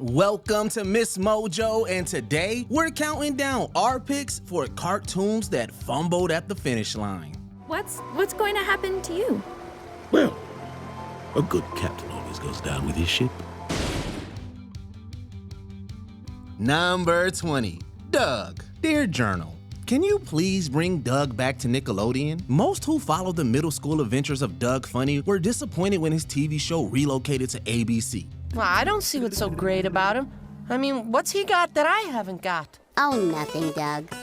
Welcome to MsMojo, and today we're counting down our picks for cartoons that fumbled at the finish line. What's going to happen to you? Well, a good captain always goes down with his ship. Number 20, Doug. Dear Journal, can you please bring Doug back to Nickelodeon? Most who followed the middle school adventures of Doug Funny were disappointed when his TV show relocated to ABC. Well, I don't see what's so great about him. I mean, what's he got that I haven't got? Oh, nothing, Doug.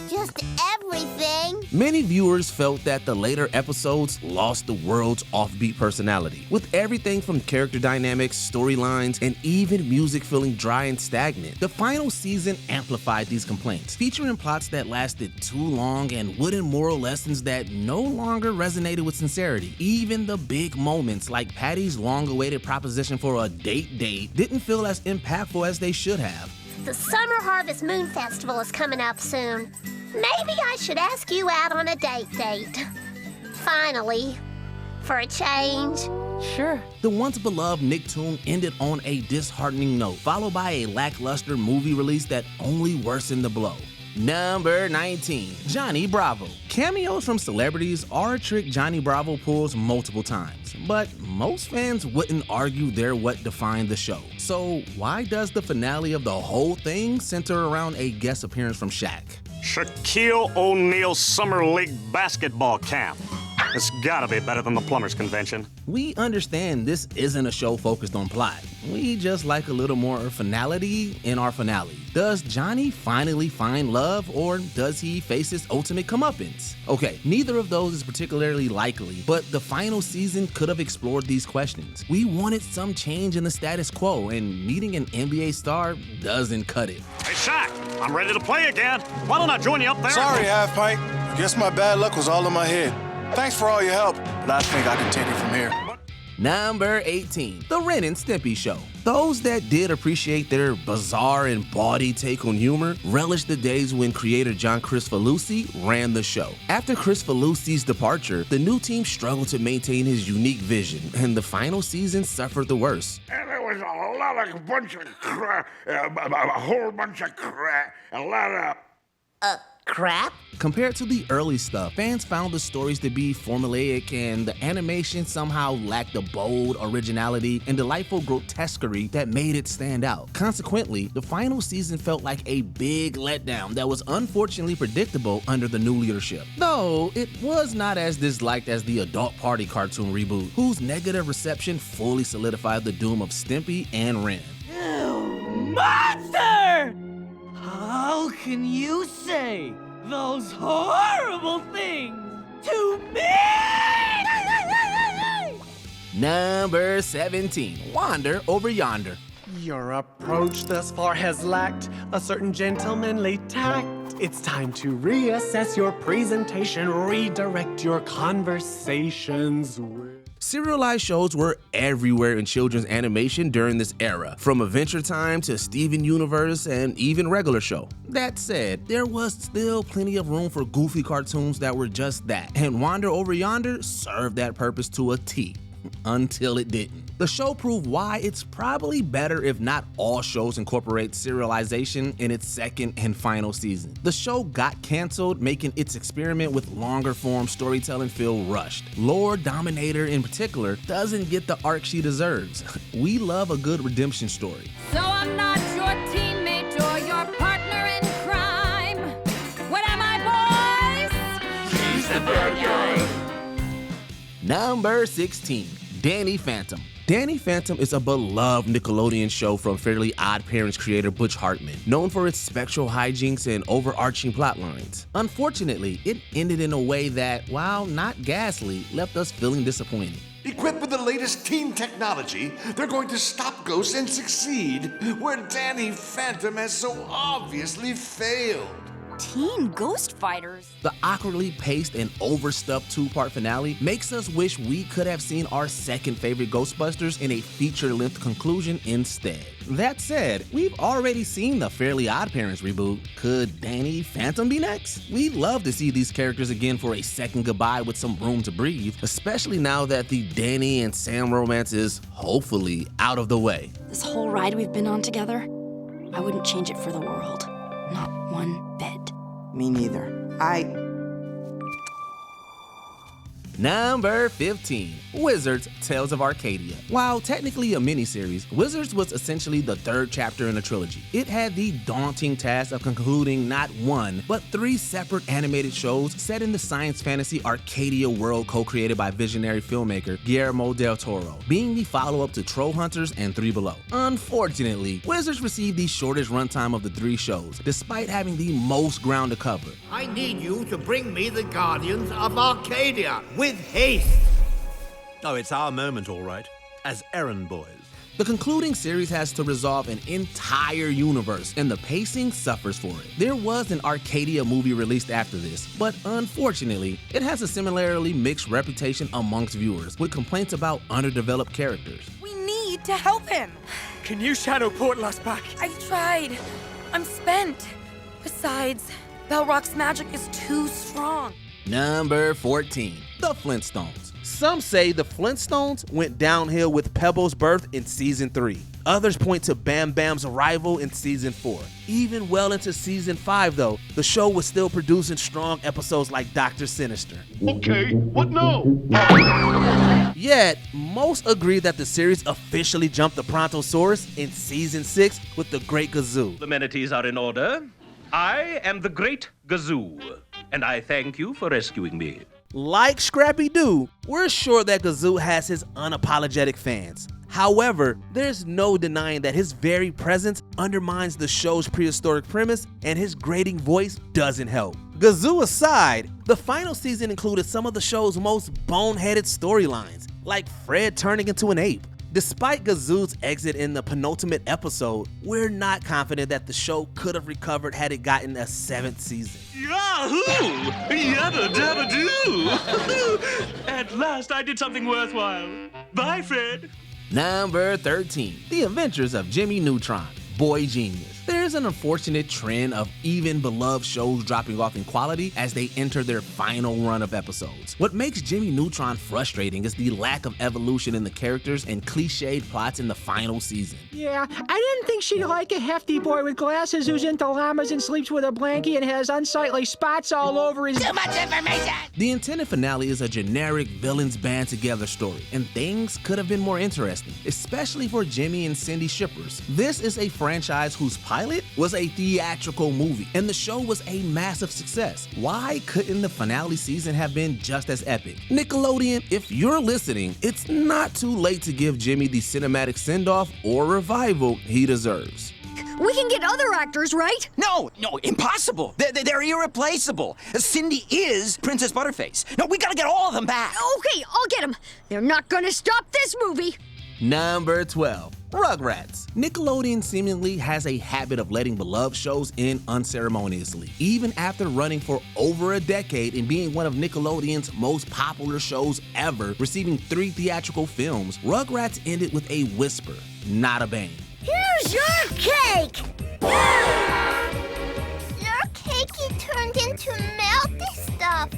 Just everything. Many viewers felt that the later episodes lost the world's offbeat personality, with everything from character dynamics, storylines, and even music feeling dry and stagnant. The final season amplified these complaints, featuring plots that lasted too long and wooden moral lessons that no longer resonated with sincerity. Even the big moments, like Patty's long-awaited proposition for a date didn't feel as impactful as they should have. The Summer Harvest Moon Festival is coming up soon. Maybe I should ask you out on a date. Finally. For a change. Sure. The once beloved Nicktoon ended on a disheartening note, followed by a lackluster movie release that only worsened the blow. Number 19, Johnny Bravo. Cameos from celebrities are a trick Johnny Bravo pulls multiple times, but most fans wouldn't argue they're what defined the show. So why does the finale of the whole thing center around a guest appearance from Shaq? Shaquille O'Neal Summer League basketball camp. It's gotta be better than the Plumbers Convention. We understand this isn't a show focused on plot. We just like a little more finality in our finale. Does Johnny finally find love, or does he face his ultimate comeuppance? Okay, neither of those is particularly likely, but the final season could have explored these questions. We wanted some change in the status quo, and meeting an NBA star doesn't cut it. Hey, Shaq, I'm ready to play again. Why don't I join you up there? Sorry, Half Pint. Guess my bad luck was all in my head. Thanks for all your help, but I think I can take it from here. Number 18, The Ren and Stimpy Show. Those that did appreciate their bizarre and bawdy take on humor relished the days when creator John Kricfalusi ran the show. After Kricfalusi's departure, the new team struggled to maintain his unique vision, and the final season suffered the worst. And there was a bunch of crap, a whole bunch of crap, a lot of... Crap? Compared to the early stuff, fans found the stories to be formulaic, and the animation somehow lacked the bold originality and delightful grotesquerie that made it stand out. Consequently, the final season felt like a big letdown that was unfortunately predictable under the new leadership. Though, it was not as disliked as the Adult Party cartoon reboot, whose negative reception fully solidified the doom of Stimpy and Ren. Monster! How can you say those horrible things to me? Number 17, Wander over Yonder. Your approach thus far has lacked a certain gentlemanly tact. It's time to reassess your presentation, redirect your conversations with... Serialized shows were everywhere in children's animation during this era, from Adventure Time to Steven Universe and even Regular Show. That said, there was still plenty of room for goofy cartoons that were just that, and Wander Over Yonder served that purpose to a T. Until it didn't. The show proved why it's probably better if not all shows incorporate serialization in its second and final season. The show got canceled, making its experiment with longer form storytelling feel rushed. Lord Dominator in particular doesn't get the arc she deserves. We love a good redemption story. So I'm not your teammate or your partner in crime. What am I, boys? He's the bad guy. Number 16, Danny Phantom. Danny Phantom is a beloved Nickelodeon show from Fairly Odd Parents creator Butch Hartman, known for its spectral hijinks and overarching plot lines. Unfortunately, it ended in a way that, while not ghastly, left us feeling disappointed. Equipped with the latest teen technology, they're going to stop ghosts and succeed where Danny Phantom has so obviously failed. teen ghost fighters. The awkwardly paced and overstuffed two-part finale makes us wish we could have seen our second favorite Ghostbusters in a feature-length conclusion instead. That said, we've already seen the Fairly OddParents reboot. Could Danny Phantom be next? We'd love to see these characters again for a second goodbye with some room to breathe, especially now that the Danny and Sam romance is hopefully out of the way. This whole ride we've been on together, I wouldn't change it for the world. Not one bit. Me neither. Number 15, Wizards Tales of Arcadia. While technically a miniseries, Wizards was essentially the third chapter in a trilogy. It had the daunting task of concluding not one, but 3 separate animated shows set in the science fantasy Arcadia world co-created by visionary filmmaker Guillermo del Toro, being the follow-up to Troll Hunters and Three Below. Unfortunately, Wizards received the shortest runtime of the 3 shows, despite having the most ground to cover. I need you to bring me the Guardians of Arcadia, with haste! Oh, it's our moment, all right. As errand boys. The concluding series has to resolve an entire universe, and the pacing suffers for it. There was an Arcadia movie released after this, but unfortunately, it has a similarly mixed reputation amongst viewers, with complaints about underdeveloped characters. We need to help him! Can you shadow portal us back? I tried. I'm spent. Besides, Belrock's magic is too strong. Number 14, The Flintstones. Some say the Flintstones went downhill with Pebble's birth in season 3. Others point to Bam Bam's arrival in season 4. Even well into season 5 though, the show was still producing strong episodes like Dr. Sinister. Okay, what now? Yet, most agree that the series officially jumped the Brontosaurus in season 6 with the Great Gazoo. The amenities are in order. I am the Great Gazoo, and I thank you for rescuing me. Like Scrappy-Doo, we're sure that Gazoo has his unapologetic fans. However, there's no denying that his very presence undermines the show's prehistoric premise, and his grating voice doesn't help. Gazoo aside, the final season included some of the show's most boneheaded storylines, like Fred turning into an ape. Despite Gazoo's exit in the penultimate episode, we're not confident that the show could have recovered had it gotten a 7th season. Yahoo! Yabba dabba doo! At last I did something worthwhile. Bye, Fred. Number 13, The Adventures of Jimmy Neutron, Boy Genius. There's an unfortunate trend of even beloved shows dropping off in quality as they enter their final run of episodes. What makes Jimmy Neutron frustrating is the lack of evolution in the characters and cliched plots in the final season. Yeah, I didn't think she'd like a hefty boy with glasses who's into llamas and sleeps with a blankie and has unsightly spots all over his— Too much information! The intended finale is a generic villains band together story, and things could have been more interesting, especially for Jimmy and Cindy shippers. This is a franchise whose pilot was a theatrical movie, and the show was a massive success. Why couldn't the finale season have been just as epic? Nickelodeon, if you're listening, it's not too late to give Jimmy the cinematic send-off or revival he deserves. We can get other actors, right? No, impossible. They're irreplaceable. Cindy is Princess Butterface. No, we gotta get all of them back. Okay, I'll get them. They're not gonna stop this movie. Number 12, Rugrats. Nickelodeon seemingly has a habit of letting beloved shows in unceremoniously. Even after running for over a decade and being one of Nickelodeon's most popular shows ever, receiving 3 theatrical films, Rugrats ended with a whisper, not a bang. Here's your cake! Your cakey turned into melty stuff.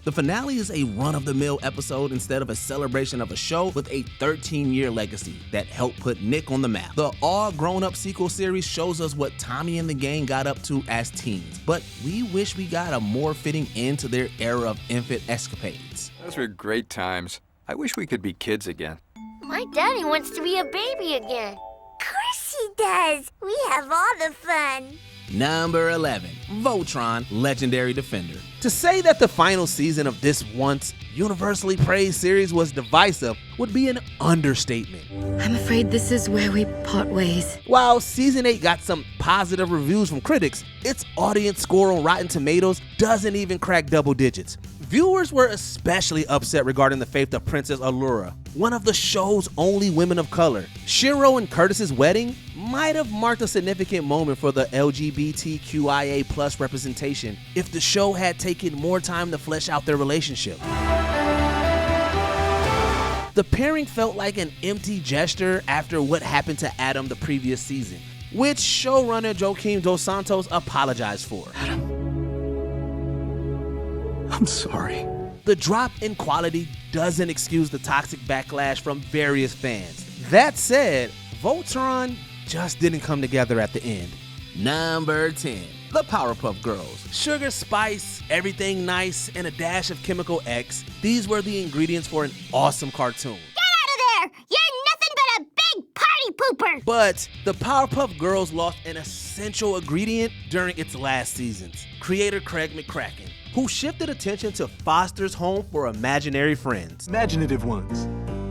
The finale is a run-of-the-mill episode instead of a celebration of a show with a 13-year legacy that helped put Nick on the map. The all-grown-up sequel series shows us what Tommy and the gang got up to as teens, but we wish we got a more fitting end to their era of infant escapades. Those were great times. I wish we could be kids again. My daddy wants to be a baby again. Of course he does. We have all the fun. Number 11, Voltron, Legendary Defender. To say that the final season of this once universally praised series was divisive would be an understatement. I'm afraid this is where we part ways. While season 8 got some positive reviews from critics, its audience score on Rotten Tomatoes doesn't even crack double digits. Viewers were especially upset regarding the fate of Princess Allura. one of the show's only women of color. Shiro and Curtis's wedding might have marked a significant moment for the LGBTQIA+ representation if the show had taken more time to flesh out their relationship. The pairing felt like an empty gesture after what happened to Adam the previous season, which showrunner Joaquim Dos Santos apologized for. I'm sorry. The drop in quality doesn't excuse the toxic backlash from various fans. That said, Voltron just didn't come together at the end. Number 10, the Powerpuff Girls. Sugar, spice, everything nice, and a dash of chemical X. These were the ingredients for an awesome cartoon. Get out of there! You're nothing but a big party pooper! But the Powerpuff Girls lost an essential ingredient during its last seasons. Creator Craig McCracken, who shifted attention to Foster's home for imaginary friends. Imaginative ones.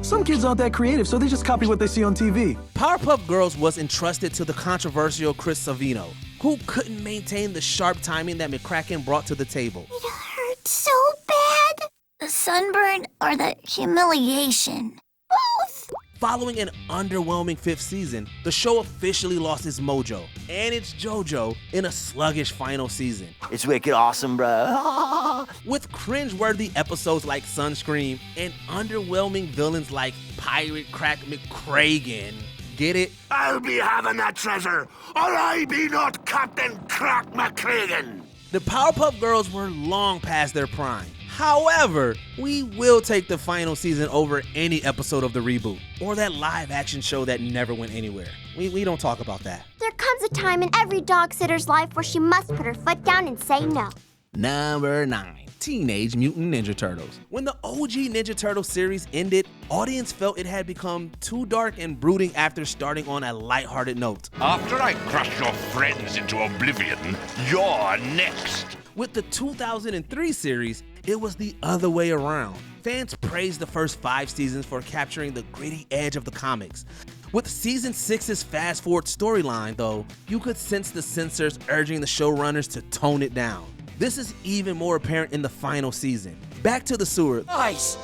Some kids aren't that creative, so they just copy what they see on TV. Powerpuff Girls was entrusted to the controversial Chris Savino, who couldn't maintain the sharp timing that McCracken brought to the table. It hurt so bad. The sunburn or the humiliation? Both. Following an underwhelming 5th season, the show officially lost its mojo and its JoJo in a sluggish final season. It's wicked awesome, bro. With cringe-worthy episodes like Sunscream and underwhelming villains like Pirate Crack McCragen. Get it? I'll be having that treasure, or I be not Captain Crack McCragen. The Powerpuff Girls were long past their prime. However, we will take the final season over any episode of the reboot, or that live-action show that never went anywhere. We don't talk about that. There comes a time in every dog sitter's life where she must put her foot down and say no. Number 9. Teenage Mutant Ninja Turtles. When the OG Ninja Turtle series ended, audience felt it had become too dark and brooding after starting on a lighthearted note. After I crush your friends into oblivion, you're next. With the 2003 series, it was the other way around. Fans praised the first 5 seasons for capturing the gritty edge of the comics. With season 6's fast-forward storyline, though, you could sense the censors urging the showrunners to tone it down. This is even more apparent in the final season. Back to the sewer. Nice!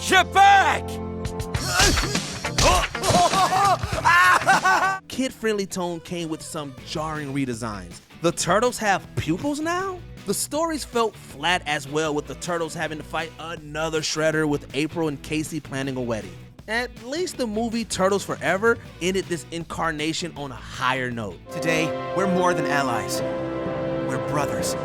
Get back! Kid-friendly tone came with some jarring redesigns. The turtles have pupils now? The stories felt flat as well, with the turtles having to fight another Shredder with April and Casey planning a wedding. At least the movie Turtles Forever ended this incarnation on a higher note. Today, we're more than allies. We're brothers.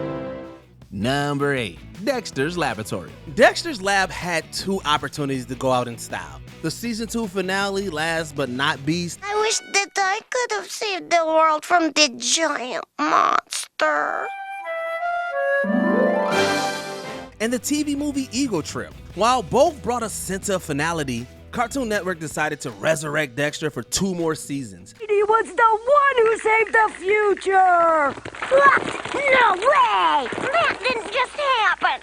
Number 8, Dexters Laboratory. Dexter's Lab had 2 opportunities to go out in style. The season 2 finale, last but not least. I wish that I could have saved the world from the giant monster. And the TV movie Ego Trip. While both brought a sense of finality, Cartoon Network decided to resurrect Dexter for 2 more seasons. He was the one who saved the future! What? No way! That didn't just happen!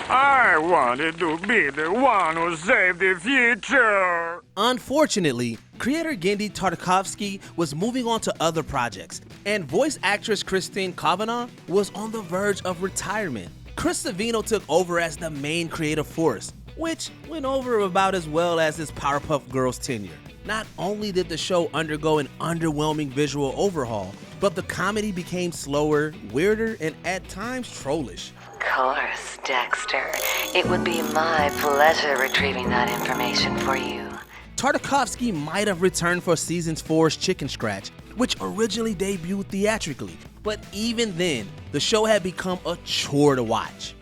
I wanted to be the one who saved the future. Unfortunately, creator Genndy Tartakovsky was moving on to other projects, and voice actress Christine Kavanagh was on the verge of retirement. Chris Savino took over as the main creative force, which went over about as well as his Powerpuff Girls tenure. Not only did the show undergo an underwhelming visual overhaul, but the comedy became slower, weirder, and at times trollish. Of course, Dexter. It would be my pleasure retrieving that information for you. Tartakovsky might have returned for season 4's Chicken Scratch, which originally debuted theatrically, but even then, the show had become a chore to watch.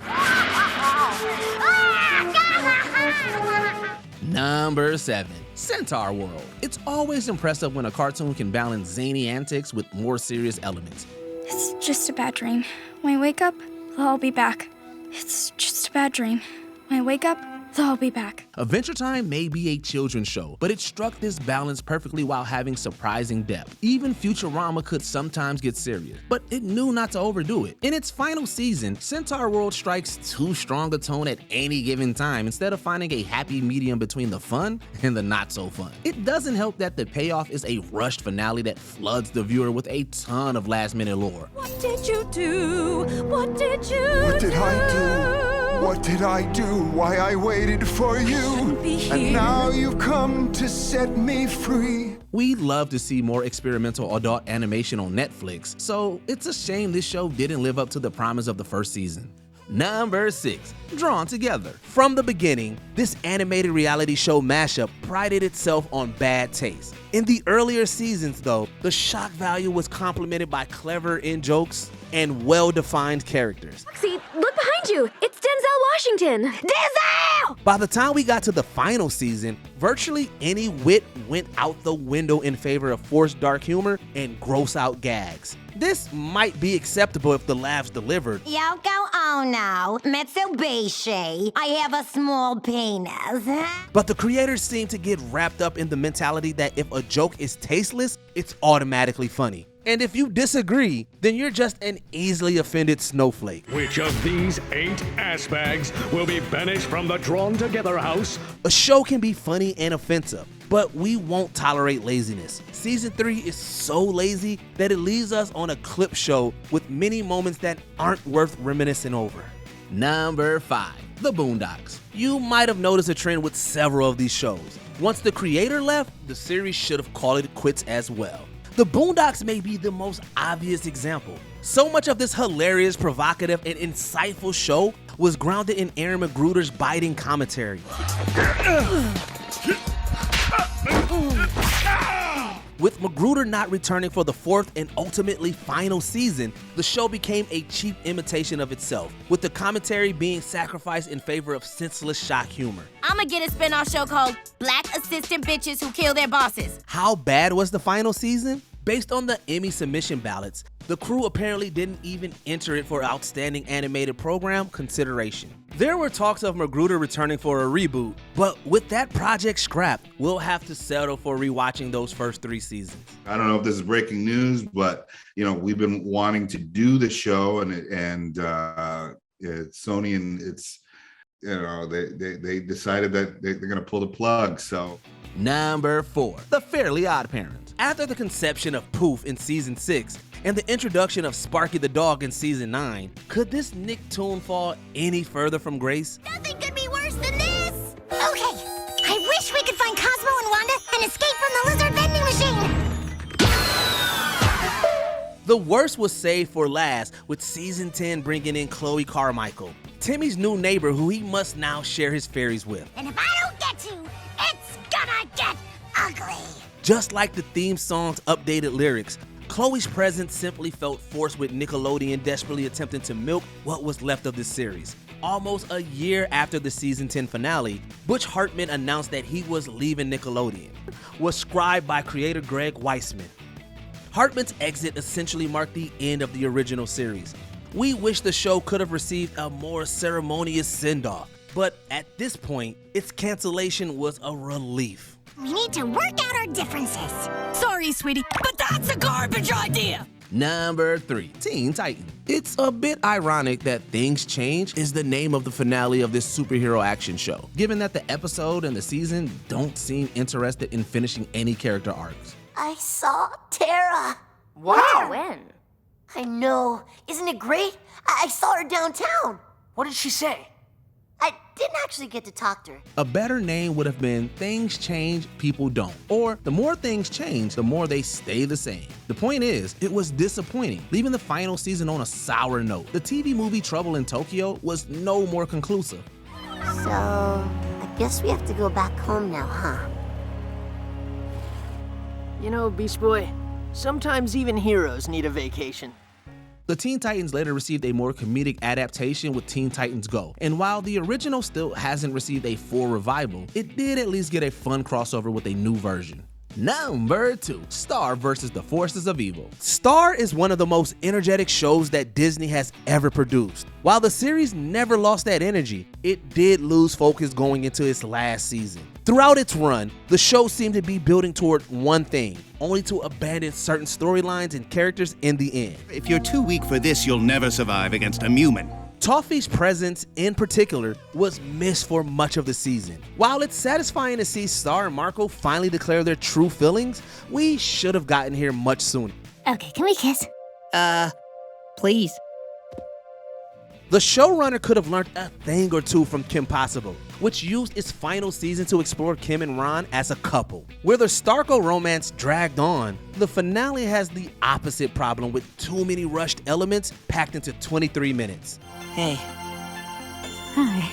Number 7, Centaur World. It's always impressive when a cartoon can balance zany antics with more serious elements. It's just a bad dream. When I wake up, they'll all be back. It's just a bad dream. When I wake up, they'll all be back. Adventure Time may be a children's show, but it struck this balance perfectly while having surprising depth. Even Futurama could sometimes get serious, but it knew not to overdo it. In its final season, Centaur World strikes too strong a tone at any given time instead of finding a happy medium between the fun and the not so fun. It doesn't help that the payoff is a rushed finale that floods the viewer with a ton of last-minute lore. What did you do? What did you What did I do? What did I do? Why I waited for you? And now you've come to set me free. We'd love to see more experimental adult animation on Netflix, so it's a shame this show didn't live up to the promise of the first season. Number 6, Drawn Together. From the beginning, this animated reality show mashup prided itself on bad taste. In the earlier seasons though, the shock value was complemented by clever in-jokes and well-defined characters. See, look behind you! It's Denzel Washington! Denzel! By the time we got to the final season, virtually any wit went out the window in favor of forced dark humor and gross-out gags. This might be acceptable if the laughs delivered. Yoko Ono, Mitsubishi, I have a small penis. But the creators seem to get wrapped up in the mentality that if a joke is tasteless, it's automatically funny. And if you disagree, then you're just an easily offended snowflake. Which of these 8 ass bags will be banished from the Drawn Together house? A show can be funny and offensive, but we won't tolerate laziness. Season 3 is so lazy that it leaves us on a clip show with many moments that aren't worth reminiscing over. Number 5, The Boondocks. You might have noticed a trend with several of these shows. Once the creator left, the series should have called it quits as well. The Boondocks may be the most obvious example. So much of this hilarious, provocative, and insightful show was grounded in Aaron McGruder's biting commentary. With McGruder not returning for the 4th and ultimately final season, the show became a cheap imitation of itself, with the commentary being sacrificed in favor of senseless shock humor. I'ma get a spin-off show called Black Assistant Bitches Who Kill Their Bosses. How bad was the final season? Based on the Emmy submission ballots, the crew apparently didn't even enter it for Outstanding Animated Program consideration. There were talks of McGruder returning for a reboot, but with that project scrapped, we'll have to settle for rewatching those first 3 seasons. I don't know if this is breaking news, but we've been wanting to do the show, and Sony and it's they decided that they're going to pull the plug. So. Number 4, The Fairly Odd Parents. After the conception of Poof in season 6 and the introduction of Sparky the dog in season 9, could this Nicktoon fall any further from grace? Nothing could be worse than this! Okay, I wish we could find Cosmo and Wanda and escape from the lizard vending machine! The worst was saved for last, with season 10 bringing in Chloe Carmichael, Timmy's new neighbor who he must now share his fairies with. And if I don't get to, it's gonna get ugly! Just like the theme song's updated lyrics, Chloe's presence simply felt forced, with Nickelodeon desperately attempting to milk what was left of this series. Almost a year after the season 10 finale, Butch Hartman announced that he was leaving Nickelodeon, was scribed by creator Greg Weisman. Hartman's exit essentially marked the end of the original series. We wish the show could have received a more ceremonious send-off, but at this point, its cancellation was a relief. We need to work out our differences. Sorry, sweetie, but that's a garbage idea. Number 3, Teen Titans. It's a bit ironic that Things Change is the name of the finale of this superhero action show, given that the episode and the season don't seem interested in finishing any character arcs. I saw Tara. Wow. When? I know. Isn't it great? I saw her downtown. What did she say? I didn't actually get to talk to her. A better name would have been Things Change, People Don't. Or the more things change, the more they stay the same. The point is, it was disappointing, leaving the final season on a sour note. The TV movie Trouble in Tokyo was no more conclusive. So, I guess we have to go back home now, huh? Beast Boy, sometimes even heroes need a vacation. The Teen Titans later received a more comedic adaptation with Teen Titans Go, and while the original still hasn't received a full revival, it did at least get a fun crossover with a new version. Number 2, Star vs. the Forces of Evil. Star is one of the most energetic shows that Disney has ever produced. While the series never lost that energy, it did lose focus going into its last season. Throughout its run, the show seemed to be building toward one thing, only to abandon certain storylines and characters in the end. If you're too weak for this, you'll never survive against a Mumin. Toffee's presence, in particular, was missed for much of the season. While it's satisfying to see Star and Marco finally declare their true feelings, we should have gotten here much sooner. Okay, can we kiss? Please. The showrunner could have learned a thing or two from Kim Possible, which used its final season to explore Kim and Ron as a couple. Where the Starco romance dragged on, the finale has the opposite problem with too many rushed elements packed into 23 minutes. Hey. Hi.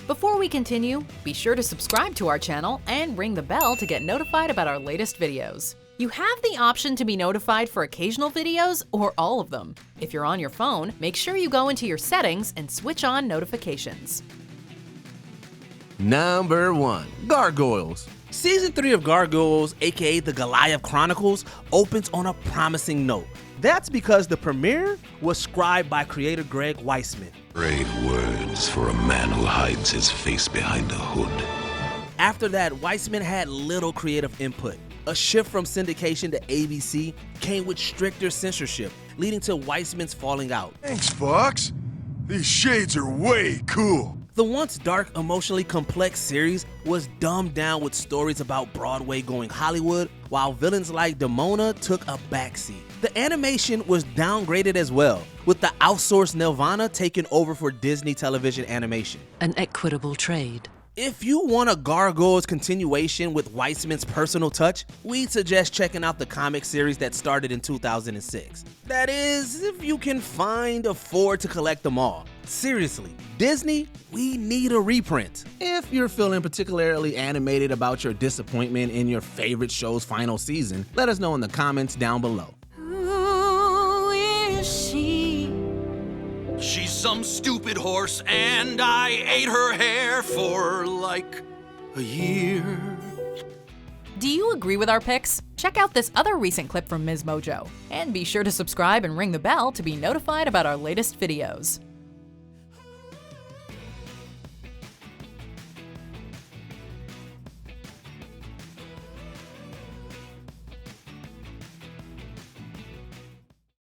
Before we continue, be sure to subscribe to our channel and ring the bell to get notified about our latest videos. You have the option to be notified for occasional videos or all of them. If you're on your phone, make sure you go into your settings and switch on notifications. Number 1. Gargoyles. Season 3 of Gargoyles, aka the Goliath Chronicles, opens on a promising note. That's because the premiere was scribed by creator Greg Weisman. Brave words for a man who hides his face behind a hood. After that, Weisman had little creative input. A shift from syndication to ABC came with stricter censorship, leading to Weisman's falling out. Thanks, Fox. These shades are way cool. The once dark, emotionally complex series was dumbed down with stories about Broadway going Hollywood, while villains like Demona took a backseat. The animation was downgraded as well, with the outsourced Nelvana taking over for Disney television animation. An equitable trade. If you want a Gargoyles continuation with Weisman's personal touch, we'd suggest checking out the comic series that started in 2006. That is, if you can afford to collect them all. Seriously, Disney, we need a reprint. If you're feeling particularly animated about your disappointment in your favorite show's final season, let us know in the comments down below. Who is she? She's some stupid horse, and I ate her hair for like a year. Do you agree with our picks? Check out this other recent clip from MsMojo. And be sure to subscribe and ring the bell to be notified about our latest videos.